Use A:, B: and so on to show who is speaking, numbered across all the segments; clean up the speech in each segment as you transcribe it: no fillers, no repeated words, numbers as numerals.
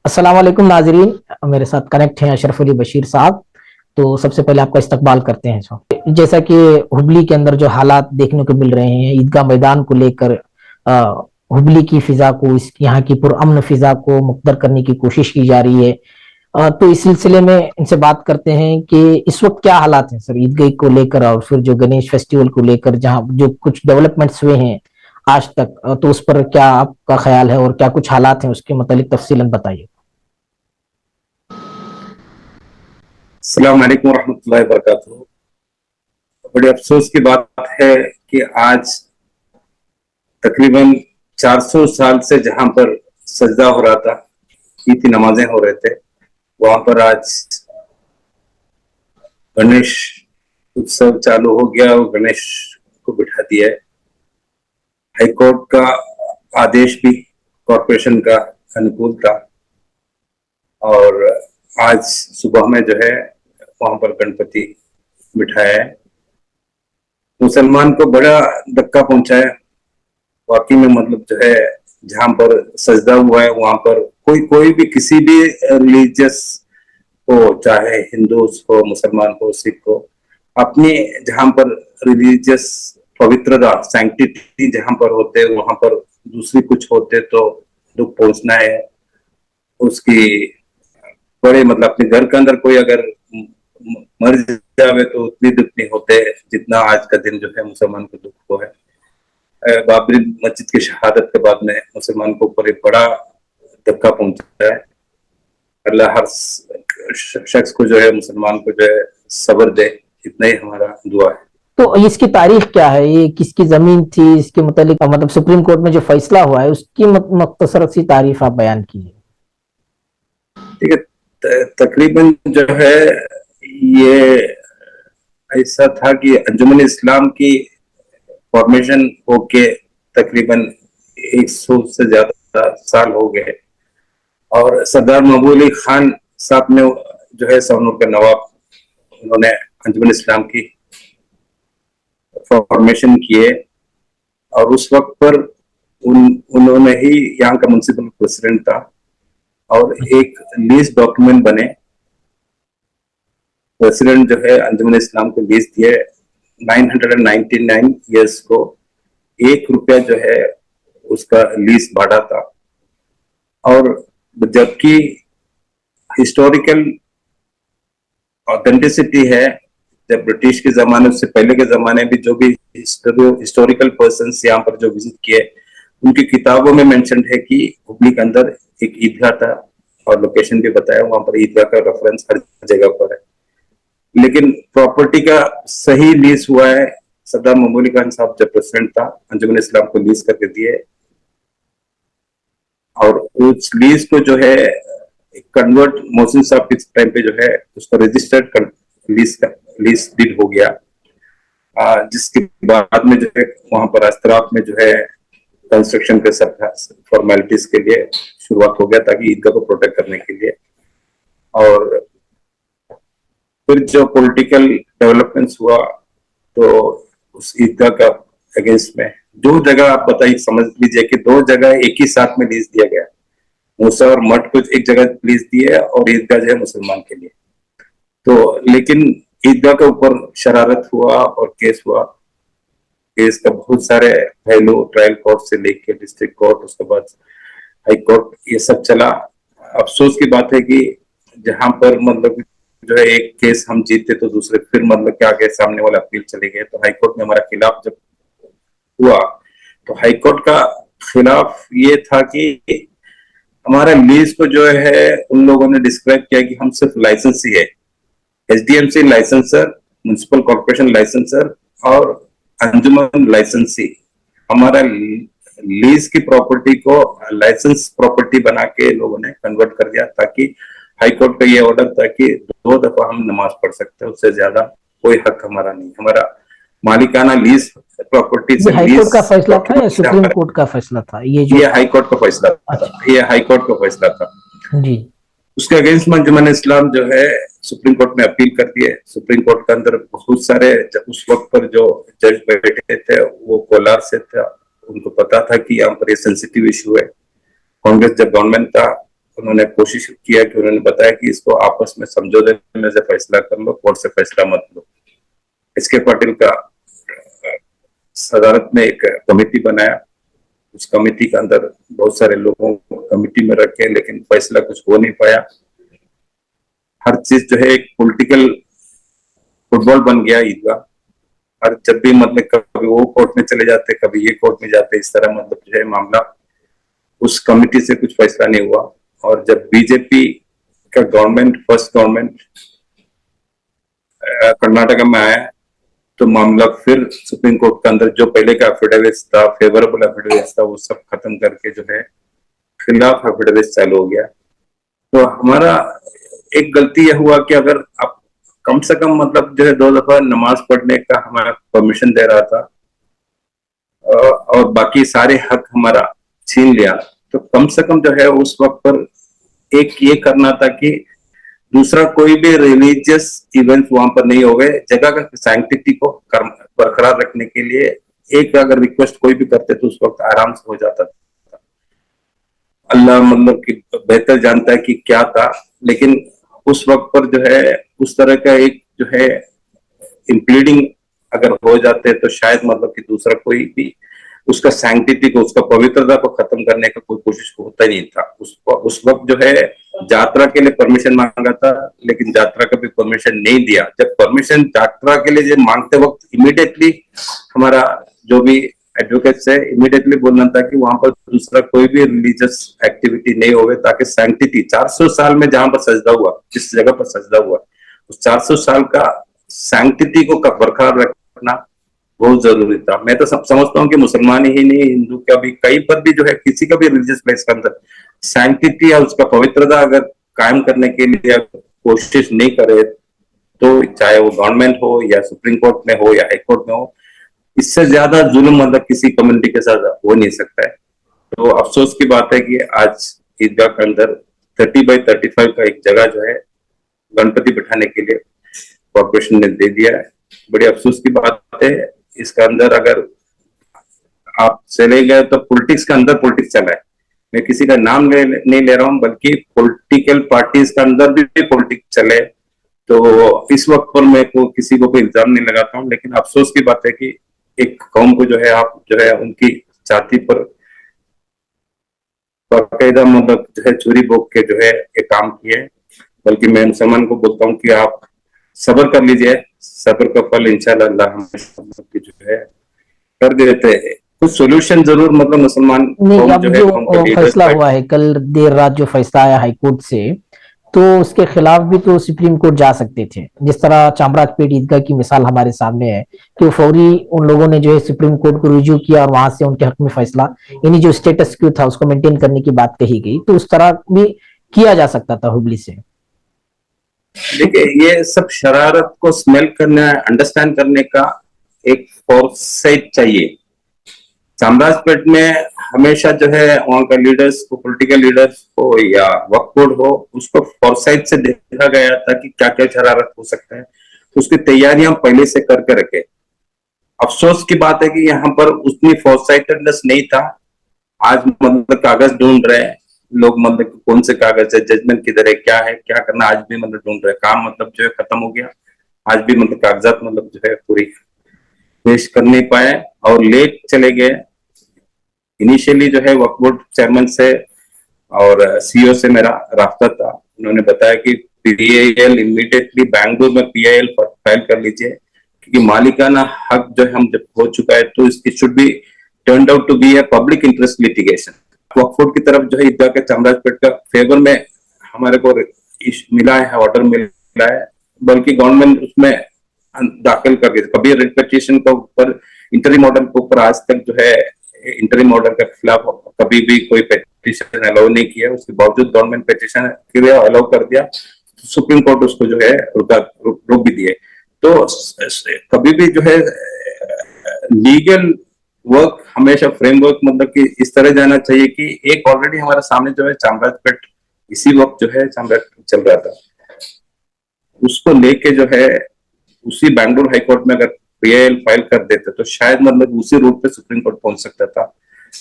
A: अस्सलाम वालेकुम नाजरीन। मेरे साथ कनेक्ट हैं अशरफ अली बशीर साहब। तो सबसे पहले आपका इस्तकबाल करते हैं साहब। जैसा कि हुबली के अंदर जो हालात देखने को मिल रहे हैं ईदगाह मैदान को लेकर, हुबली की फिजा को, इस यहाँ की पुरअमन फिजा को मुक़द्दर करने की कोशिश की जा रही है। तो इस सिलसिले में इनसे बात करते हैं कि इस वक्त क्या हालात हैं सर ईदगाह को लेकर, और फिर जो गणेश फेस्टिवल को लेकर जहाँ जो कुछ डेवलपमेंट्स हुए हैं आज तक, तो उस पर क्या आपका ख्याल है और क्या कुछ हालात हैं उसके मतलब तफसीलन बताइए।
B: अस्सलाम वालेकुम रहमतुल्लाहि व बरकातुहू। बड़े अफसोस की बात है कि आज तकरीबन 400 साल से जहां पर सजदा हो रहा था, ईद की नमाजें हो रहे थे, वहां पर आज गणेश उत्सव चालू हो गया और गणेश को बिठा दिया है। हाईकोर्ट का आदेश भी कॉरपोरेशन का अनुकूल था और आज सुबह में जो है वहां पर गणपति बिठाया है। मुसलमान को बड़ा धक्का पहुंचा है वाकई में। मतलब जो है जहां पर सजदा हुआ है वहां पर कोई कोई भी किसी भी रिलीजियस हो, चाहे हिंदू हो, मुसलमान हो, सिख हो, अपनी जहां पर रिलीजियस पवित्रता सैंक्टिटी जहां पर होते वहां पर दूसरी कुछ होते तो दुख पहुंचना है उसकी। बड़े मतलब अपने घर के अंदर कोई अगर मर जावे तो उतनी दुख नहीं होते जितना आज का दिन जो है मुसलमान को दुख हुआ है। बाबरी मस्जिद की शहादत के बाद में मुसलमान को ऊपर एक बड़ा धक्का पहुंचा है। अल्लाह हर शख्स को जो है मुसलमान को जो है सब्र दे, इतना ही हमारा दुआ है।
A: तो इसकी तारीख क्या है, ये किसकी जमीन थी, इसके मुतालिक मतलब सुप्रीम कोर्ट में जो फैसला हुआ है उसकी मुख्तसर सी तारीफ आप बयान कीजिए।
B: ठीक है, तकरीबन जो है ये ऐसा था कि अंजुमन इस्लाम की फॉर्मेशन होके तकरीबन 100 से ज्यादा साल हो गए और सरदार महबूब अली खान साहब ने जो है सवनूर के नवाब, उन्होंने अंजुमन इस्लाम की फॉर्मेशन किए और उस वक्त पर उन्होंने ही यहाँ का म्युनिसिपल प्रेसिडेंट था और एक लीज डॉक्यूमेंट बने। प्रेसिडेंट जो है अंजुमन इस्लाम को लीज दिए 999 ईयर्स को, 1 रुपया जो है उसका लीज बांटा था। और जबकि हिस्टोरिकल ऑथेंटिसिटी है, जब ब्रिटिश के जमाने उससे पहले के जमाने भी जो भी हिस्टोरिकल पर्सन्स यहाँ पर जो विजिट किए उनकी किताबों में मेंशन है कि हुबली के अंदर एक ईदगाह था और लोकेशन भी बताया, वहां पर ईदगाह का रेफरेंस हर जगह पर है। लेकिन प्रॉपर्टी का सही लीज हुआ है सरदार महमूद अली खान साहब जब प्रेसिडेंट था, अंजुमन इस्लाम को लीज करके दिए और उस लीज को जो है कन्वर्ट मोहसिन साहब के टाइम पे जो है उसका रजिस्टर्ड लीज डीड हो गया, जिसके बाद में जो है वहां पर अस्तराफ में जो है कंस्ट्रक्शन के सब फॉर्मेलिटीज के लिए शुरुआत हो गया ताकि ईदगाह को प्रोटेक्ट करने के लिए। और फिर जो पॉलिटिकल डेवलपमेंट्स हुआ तो उस ईदगाह का अगेंस्ट में दो जगह आप बताइए, समझ लीजिए कि दो जगह एक ही साथ में लीज दिया गया। मूसा और मठ को एक जगह लीज दी है और ईदगाह जो है मुसलमान के लिए। तो लेकिन ईदगाह के ऊपर शरारत हुआ और केस हुआ। केस का बहुत सारे पहलू, ट्रायल कोर्ट से लेके डिस्ट्रिक्ट कोर्ट, उसके बाद हाई कोर्ट, ये सब चला। अफसोस की बात है कि जहां पर मतलब जो है एक केस हम जीते तो दूसरे फिर मतलब के आगे सामने वाला अपील चले गए। तो हाईकोर्ट में हमारा खिलाफ जब हुआ तो हाईकोर्ट का खिलाफ ये था कि हमारा लीज को जो है उन लोगों ने डिस्क्राइब किया कि हम सिर्फ लाइसेंसी है, SDMC licensor, municipal corporation licensor और अंजुमन लाइसेंसी। हमारा लीज की प्रॉपर्टी को लाइसेंस प्रॉपर्टी बना के लोगों ने कन्वर्ट कर दिया ताकि हाईकोर्ट का ये ऑर्डर था कि 2 दफा हम नमाज पढ़ सकते हैं, उससे ज्यादा कोई हक हमारा नहीं। हमारा मालिकाना लीज प्रॉपर्टी से
A: हाईकोर्ट का फैसला था या सुप्रीम
B: डॉक्यूमेंट,
A: कोर्ट का फैसला था ये जो?
B: ये हाईकोर्ट का फैसला था।
A: अच्छा
B: ये हाईकोर्ट का फैसला था।
A: जी।
B: उसके अगेंस्ट में अंजुमन इस्लाम जो है सुप्रीम कोर्ट में अपील कर दिए। सुप्रीम कोर्ट के अंदर बहुत सारे उस वक्त पर जो जज बैठे थे वो कोलार से था, उनको पता था कि यहाँ पर ये सेंसिटिव इशू है। कांग्रेस जब गवर्नमेंट था उन्होंने कोशिश किया कि उन्होंने बताया कि इसको आपस में समझौते में से फैसला कर लो, कोर्ट से फैसला मत लो। एस.के. पाटिल का सदारत में एक कमेटी बनाया, उस कमेटी के अंदर बहुत सारे लोगों को कमेटी में रखे, लेकिन फैसला कुछ हो नहीं पाया। हर चीज जो है एक पॉलिटिकल फुटबॉल बन गया ईदगाह। और जब भी मतलब कभी वो कोर्ट में चले जाते, कभी ये कोर्ट में जाते, इस तरह मतलब जो है मामला, उस कमेटी से कुछ फैसला नहीं हुआ। और जब बीजेपी का गवर्नमेंट, फर्स्ट गवर्नमेंट कर्नाटक में आया, तो मामला फिर सुप्रीम कोर्ट के अंदर जो पहले का एफिडेविट था, फेवरेबल एफिडेविट था, वो सब खत्म करके जो है खिलाफ एफिडेविट चालू हो गया। तो हमारा एक गलती यह हुआ कि अगर आप कम से कम मतलब जो है 2 दफा नमाज पढ़ने का हमारा परमिशन दे रहा था और बाकी सारे हक हमारा छीन लिया, तो कम से कम जो है उस वक्त पर एक ये करना था कि दूसरा कोई भी रिलीजियस इवेंट वहां पर नहीं हो गए। जगह का सैंक्टिटी को बरकरार रखने के लिए एक अगर रिक्वेस्ट कोई भी करते तो उस वक्त आराम से हो जाता था। अल्लाह मतलब कि बेहतर जानता है कि क्या था, लेकिन उस वक्त पर जो है उस तरह का एक जो है इंप्लीडिंग अगर हो जाते तो शायद मतलब कि दूसरा कोई भी उसका सैंक्टिटी को, उसका पवित्रता को खत्म करने का कोई कोशिश होता ही नहीं था। उस वक्त जो है यात्रा के लिए परमिशन मांगा था, लेकिन यात्रा का भी परमिशन नहीं दिया। जब परमिशन यात्रा के लिए मांगते वक्त इमीडिएटली हमारा जो भी एडवोकेट से इमीडिएटली बोलना था कि वहां पर दूसरा कोई भी रिलीजियस एक्टिविटी नहीं होवे, ताकि सैंक्टिटी 400 साल में जहां पर सजदा हुआ, जिस जगह पर सजदा हुआ, उस 400 साल का सैंक्टिटी को बरकरार रखना बहुत जरूरी था। मैं तो समझता हूँ कि मुसलमान ही नहीं, हिंदू का भी कहीं पर भी जो है किसी का भी रिलीजियस प्लेस के अंदर सैंक्टिटी या उसका पवित्रता अगर कायम करने के लिए कोशिश नहीं करे, तो चाहे वो गवर्नमेंट हो या सुप्रीम कोर्ट में हो या हाई कोर्ट में हो, इससे ज्यादा जुल्म मतलब किसी कम्युनिटी के साथ हो नहीं सकता है। तो अफसोस की बात है कि आज ईदगाह के अंदर 30x35 का एक जगह जो है गणपति बिठाने के लिए कॉर्पोरेशन ने दे दिया है। बड़ी अफसोस की बात है। इसके अंदर अगर आप चले गए तो पॉलिटिक्स के अंदर पॉलिटिक्स चला है। मैं किसी का नाम नहीं ले रहा हूं, बल्कि पॉलिटिकल पार्टीज के अंदर भी पॉलिटिक्स चले। तो इस वक्त पर मैं को किसी को कोई इल्जाम नहीं लगाता हूं, लेकिन अफसोस की बात है कि एक कौम को जो है आप जो है उनकी छाती पर बाकायदा मतलब जो है छुरी भोग के जो है ये काम किए। बल्कि मैं मुसलमान को बोलता हूँ कि आप सब्र कर लीजिए, सब्र का फल इंशाल्लाह अल्लाह हमें जो है कर देते हैं। कुछ सोल्यूशन जरूर मतलब मुसलमान
A: नहीं,
B: कौम
A: अब
B: जो है
A: जो
B: कौम का
A: फैसला
B: लीडर्स
A: हुआ है कल देर रात, जो फैसला आया हाई कोर्ट से, तो उसके खिलाफ भी तो सुप्रीम कोर्ट जा सकते थे। जिस तरह चामराजपेट ईदगाह की मिसाल हमारे सामने है कि वो फौरी उन लोगों ने जो है सुप्रीम कोर्ट को रुजू किया और वहां से उनके हक में फैसला, यानी जो स्टेटस क्यू था उसको मेंटेन करने की बात कही गई, तो उस तरह भी किया जा सकता था हुबली से।
B: देखिए, ये सब शरारत को स्मेल करना, अंडरस्टैंड करने का एक फोरसाइट चाहिए। चामराजपेट में हमेशा जो है वहां का लीडर्स को, पॉलिटिकल लीडर्स हो या वक्फ बोर्ड हो, उसको फोरसाइट से देखा गया था कि क्या क्या शरारत हो सकता है, तो उसकी तैयारियां पहले से करके रखे। अफसोस की बात है कि यहाँ पर उतनी फोरसाइटेडनेस नहीं था। आज मतलब कागज ढूंढ रहे हैं लोग, मतलब कौन से कागज है, जजमेंट किधर है, क्या है, क्या करना, आज भी मतलब ढूंढ रहे हैं। काम मतलब जो है खत्म हो गया। आज भी मतलब कागजात मतलब जो है पूरी पेश कर नहीं पाए और लेट चले गए। इनिशियली जो है वक्फ बोर्ड चेयरमैन से और सीईओ से मेरा रास्ता था। उन्होंने बताया कि पीआईएल इमीडिएटली बैंगलोर में पीआईएल फाइल कर लीजिए, क्योंकि मालिकाना हक जो है हम जब हो चुका है तो it should be turned out to be a public interest litigation. वक्फ बोर्ड की तरफ जो है ईदगाह के चामराजपेट का फेवर में हमारे को मिला है, ऑर्डर मिला है, बल्कि गवर्नमेंट उसमें दाखिल कर गई। कभी रिट पिटीशन के ऊपर, इंटरिम ऑर्डर के ऊपर आज तक जो है इंटरिम ऑर्डर के खिलाफ कभी भी कोई पिटीशन अलाउ नहीं किया। उसके बावजूद गवर्नमेंट पिटीशन अलाउ कर दिया, सुप्रीम कोर्ट उसको जो है रोक भी दिए। तो कभी भी जो है लीगल वर्क हमेशा फ्रेमवर्क मतलब कि इस तरह जाना चाहिए कि एक ऑलरेडी हमारे सामने जो है चामराजपेट इसी वक्त जो है चामराजपेट चल रहा था, उसको लेके जो है उसी बैंगलोर हाईकोर्ट में अगर पीआईएल फाइल कर देते तो शायद मतलब उसी रूट पे सुप्रीम कोर्ट पहुंच सकता था।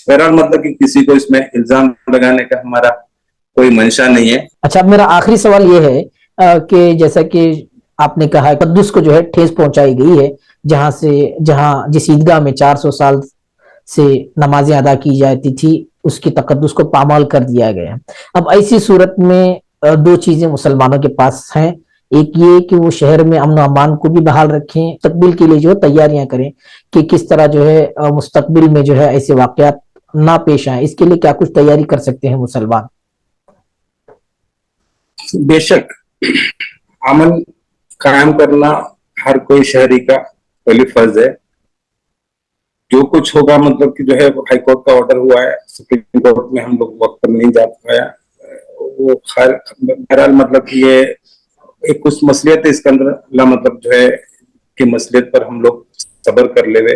B: बहरहाल मतलब कि किसी को इसमें इल्जाम लगाने का हमारा कोई मंशा नहीं है।
A: अच्छा, अब मेरा आखिरी सवाल ये है कि जैसा कि आपने कहा कद्दूस को जो है ठेस पहुंचाई गई है, जहां जिस ईदगाह में 400 साल से नमाजें अदा की जाती थी, उसकी तकद्दुस को पामाल कर दिया गया है। अब ऐसी सूरत में दो चीजें मुसलमानों के पास हैं। एक ये कि वो शहर में अमन अमान को भी बहाल रखें, मुस्तकबिल के लिए जो तैयारियां करें कि किस तरह जो है मुस्तकबिल में जो है ऐसे वाकयात ना पेश आए, इसके लिए क्या कुछ तैयारी कर सकते हैं मुसलमान?
B: बेशक अमन कायम करना हर कोई शहरी का पहली फर्ज है। जो कुछ होगा मतलब कि जो है हाई कोर्ट का ऑर्डर हुआ है, सुप्रीम कोर्ट में हम लोग वक्त पर नहीं जा पाया, वो खैर बहरहाल मतलब कि ये एक कुछ मसलियत है इसके अंदर, अल्लाह मतलब जो है कि मसलियत पर हम लोग सब्र कर ले हुए।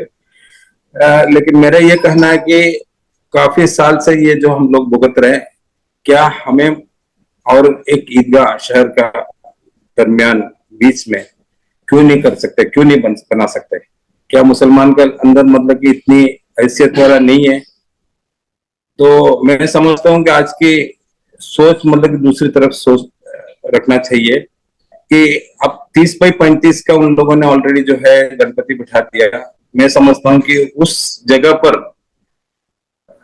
B: लेकिन मेरा ये कहना है कि काफी साल से ये जो हम लोग भुगत रहे हैं, क्या हमें और एक ईदगाह शहर का दरमियान बीच में क्यों नहीं कर सकते, क्यों नहीं बना सकते? क्या मुसलमान के अंदर मतलब कि इतनी हैसियत वाला नहीं है? तो मैं समझता हूँ कि आज की सोच मतलब कि दूसरी तरफ सोच रखना चाहिए कि अब 30 बाई 35 का उन लोगों ने ऑलरेडी जो है गणपति बिठा दिया। मैं समझता हूँ कि उस जगह पर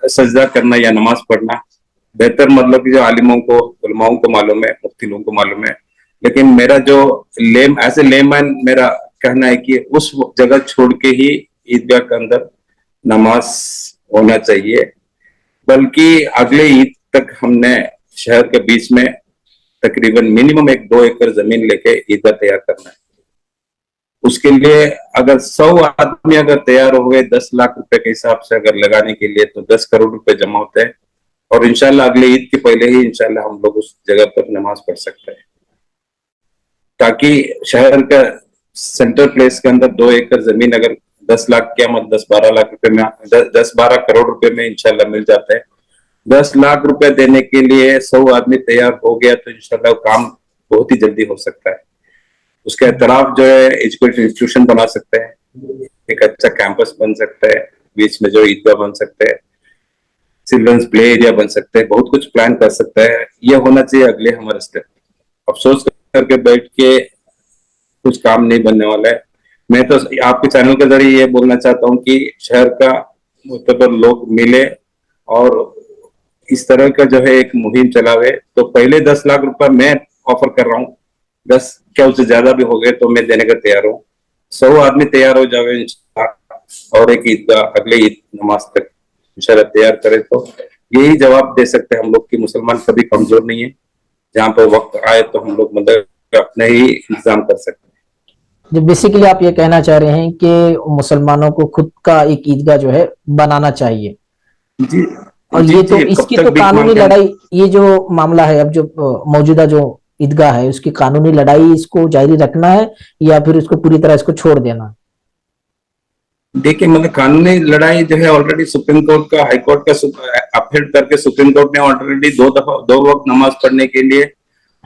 B: सजदा करना या नमाज पढ़ना बेहतर मतलब कि जो आलिमों को उलमाओं को मालूम है, मुफ्ती लोगों को मालूम है। लेकिन मेरा जो एज ए लेमैन मेरा कहना है कि उस जगह छोड़ के ही ईदगाह के अंदर नमाज होना चाहिए, बल्कि अगले ईद तक हमने शहर के बीच में तकरीबन मिनिमम 1-2 एकड़ जमीन लेके ईदगाह तैयार करना है। उसके लिए अगर 100 आदमी अगर तैयार हो गए 10 लाख रुपए के हिसाब से अगर लगाने के लिए, तो 10 करोड़ रुपए जमा होते हैं और इंशाल्लाह अगले ईद के पहले ही इंशाल्लाह हम लोग उस जगह पर नमाज पढ़ सकते हैं, ताकि शहर का सेंट्रल प्लेस के अंदर 2 एकड़ जमीन अगर 10 लाख क्या मतलब 10-12 लाख रुपए में, 10-12 करोड़ रुपए में इंशाल्लाह मिल जाता है। 10 लाख रुपए देने के लिए 100 आदमी तैयार हो गया तो इंशाल्लाह काम बहुत ही जल्दी हो सकता है। उसके तरफ जो है एजुकेशन इंस्टीट्यूशन बना सकते हैं, एक अच्छा कैंपस बन सकता है, बीच में जो ईदगाह बन सकते हैं, चिल्ड्रंस प्ले एरिया बन सकते हैं, बहुत कुछ प्लान कर सकता है। ये होना चाहिए अगले हमारे स्टेप। अफसोस करके बैठ के कुछ काम नहीं बनने वाला है। मैं तो आपके चैनल के जरिए ये बोलना चाहता हूँ कि शहर का मुतबर लोग मिले और इस तरह का जो है एक मुहिम चलावे। तो पहले 10 लाख रुपए मैं ऑफर कर रहा हूँ, 10 क्या उससे ज्यादा भी हो गए तो मैं देने का तैयार हूँ। 100 आदमी तैयार हो जावे और एक ईदगाह अगले ईद नमाज तक इंशाल्लाह तैयार करे, तो यही जवाब दे सकते हैं हम लोग कि मुसलमान कभी कमजोर नहीं है। जहाँ पर वक्त आए तो हम लोग मतलब अपने ही इंतजाम कर सकते हैं।
A: जो बेसिकली आप ये कहना चाह रहे हैं कि मुसलमानों को खुद का एक ईदगाह जो है बनाना चाहिए।
B: जी
A: और
B: जी
A: ये तो
B: जी, कब
A: इसकी
B: तक
A: तो
B: भीख
A: कानूनी
B: मांगते हैं?
A: लड़ाई, ये जो मामला है अब जो मौजूदा जो ईदगाह है उसकी कानूनी लड़ाई इसको जारी रखना है या फिर इसको पूरी तरह इसको छोड़ देना?
B: देखिए मतलब कानूनी लड़ाई जो है ऑलरेडी सुप्रीम कोर्ट का, हाई कोर्ट का अपील करके सुप्रीम कोर्ट ने ऑलरेडी 2 वक्त नमाज पढ़ने के लिए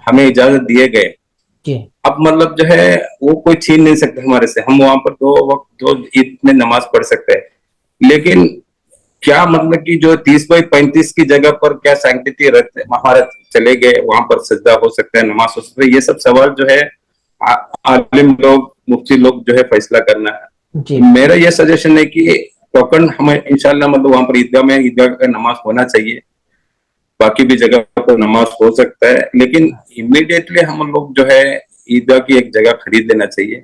B: हमें इजाजत दिए गए।
A: जी
B: अब मतलब जो है वो कोई छीन नहीं सकता हमारे से, हम वहां पर 2 वक्त 2 ईद में नमाज पढ़ सकते हैं। लेकिन क्या मतलब कि जो 30 बाई 35 की जगह पर क्या सैंक्टिटी रहते हमारे चले गए, वहां पर सजदा हो सकता है, नमाज हो सकता है, ये सब सवाल जो है आलिम लोग मुफ्ती लोग जो है फैसला करना
A: जी
B: है। मेरा ये सजेशन है कि टोकन हमें इंशाल्लाह मतलब वहां पर ईदगाह का नमाज होना चाहिए, बाकी भी जगह पर नमाज हो सकता है, लेकिन इमीडिएटली हम लोग जो है ईदगाह की एक जगह खरीद लेना चाहिए।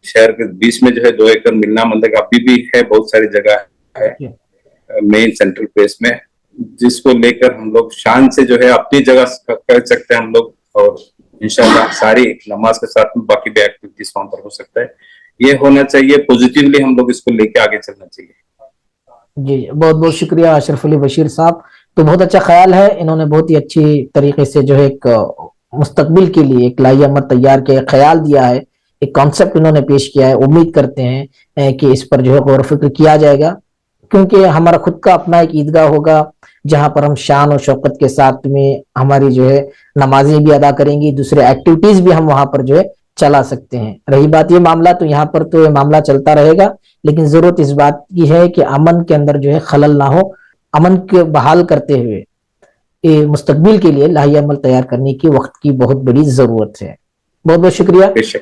B: शहर के बीच में जो है 2 एकड़ मिलना मतलब अभी भी है, बहुत सारी जगह है
A: जी
B: मेन सेंट्रल प्लेस में, जिसको लेकर हम लोग शान से जो है अपनी जगह कर सकते हैं हम लोग, और इंशाल्लाह सारी नमाज के साथ में बाकी भी एक्टिविटीज वहां पर हो सकता है। ये होना चाहिए, पॉजिटिवली हम लोग इसको लेके आगे चलना चाहिए।
A: जी, बहुत बहुत शुक्रिया अशरफ अली बशीर साहब। तो बहुत अच्छा ख्याल है, इन्होंने बहुत ही अच्छी तरीके से जो है एक मुस्तकबिल के लिए एक लाइयामत तैयार किया, ख्याल दिया है, एक कॉन्सेप्ट इन्होंने पेश किया है। उम्मीद करते हैं कि इस पर जो है गौर फिक्र किया जाएगा, क्योंकि हमारा खुद का अपना एक ईदगाह होगा जहां पर हम शान और शौकत के साथ में हमारी जो है नमाजें भी अदा करेंगी, दूसरे एक्टिविटीज भी हम वहां पर जो है चला सकते हैं। रही बात ये मामला, तो यहाँ पर तो ये मामला चलता रहेगा, लेकिन जरूरत इस बात की है कि अमन के अंदर जो है खलल ना हो। अमन के बहाल करते हुए मुस्तकबिल के लिए लाही अमल तैयार करने की वक्त की बहुत बड़ी जरूरत है। बहुत बहुत शुक्रिया।
B: बेशक।